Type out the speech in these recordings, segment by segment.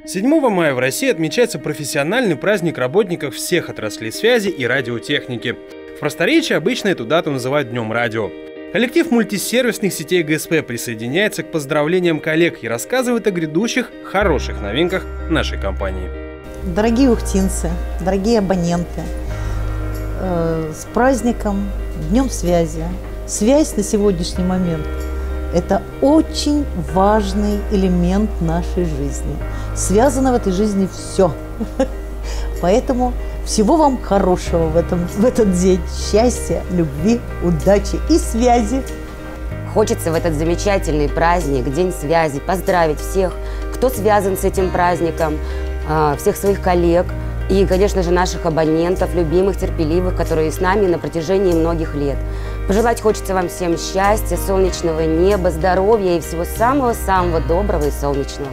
7 мая в России отмечается профессиональный праздник работников всех отраслей связи и радиотехники. В просторечии обычно эту дату называют Днем радио. Коллектив мультисервисных сетей ГСП присоединяется к поздравлениям коллег и рассказывает о грядущих хороших новинках нашей компании. Дорогие ухтинцы, дорогие абоненты, с праздником, Днем связи. Связь на сегодняшний момент – это очень важный элемент нашей жизни. Связано в этой жизни все. Поэтому всего вам хорошего в этот день. Счастья, любви, удачи и связи. Хочется в этот замечательный праздник, День связи, поздравить всех, кто связан с этим праздником, всех своих коллег и, конечно же, наших абонентов, любимых, терпеливых, которые с нами на протяжении многих лет. Пожелать хочется вам всем счастья, солнечного неба, здоровья и всего самого-самого доброго и солнечного.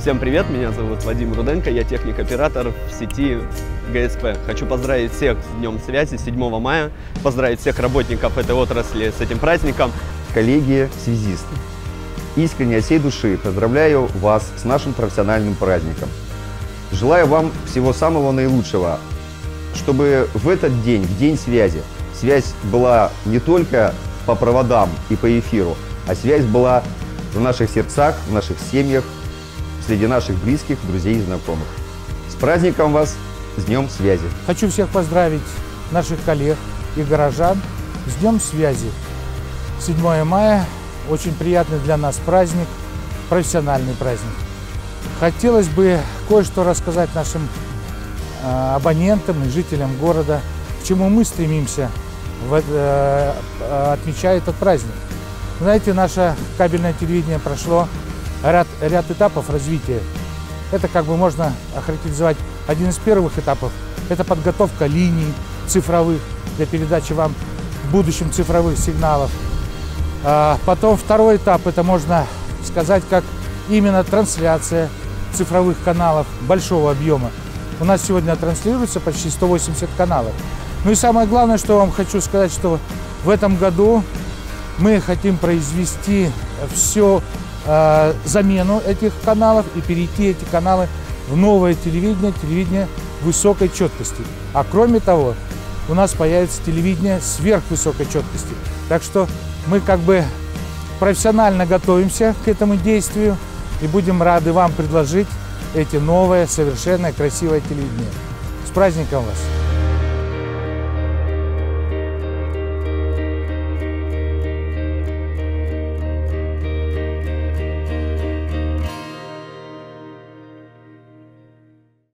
Всем привет, меня зовут Вадим Руденко, я техник-оператор в сети ГСП. Хочу поздравить всех с Днем связи 7 мая, поздравить всех работников этой отрасли с этим праздником. Коллеги-связисты, искренне от всей души поздравляю вас с нашим профессиональным праздником. Желаю вам всего самого наилучшего, чтобы в этот день, в День связи, связь была не только по проводам и по эфиру, а связь была в наших сердцах, в наших семьях, среди наших близких, друзей и знакомых. С праздником вас, с Днем связи! Хочу всех поздравить, наших коллег и горожан, с Днем связи. 7 мая – очень приятный для нас праздник, профессиональный праздник. Хотелось бы кое-что рассказать нашим абонентам и жителям города, к чему мы стремимся, отмечая этот праздник. Знаете, наше кабельное телевидение прошло ряд этапов развития. Это как бы можно охарактеризовать один из первых этапов. Это подготовка линий цифровых для передачи вам в будущем цифровых сигналов. Потом второй этап, это можно сказать, как именно трансляция цифровых каналов большого объема. У нас сегодня транслируется почти 180 каналов. Ну и самое главное, что вам хочу сказать, что в этом году мы хотим произвести всю замену этих каналов и перейти эти каналы в новое телевидение, телевидение высокой четкости. А кроме того, у нас появится телевидение сверхвысокой четкости. Так что мы как бы профессионально готовимся к этому действию и будем рады вам предложить эти новые, совершенно красивое телевидение. С праздником вас!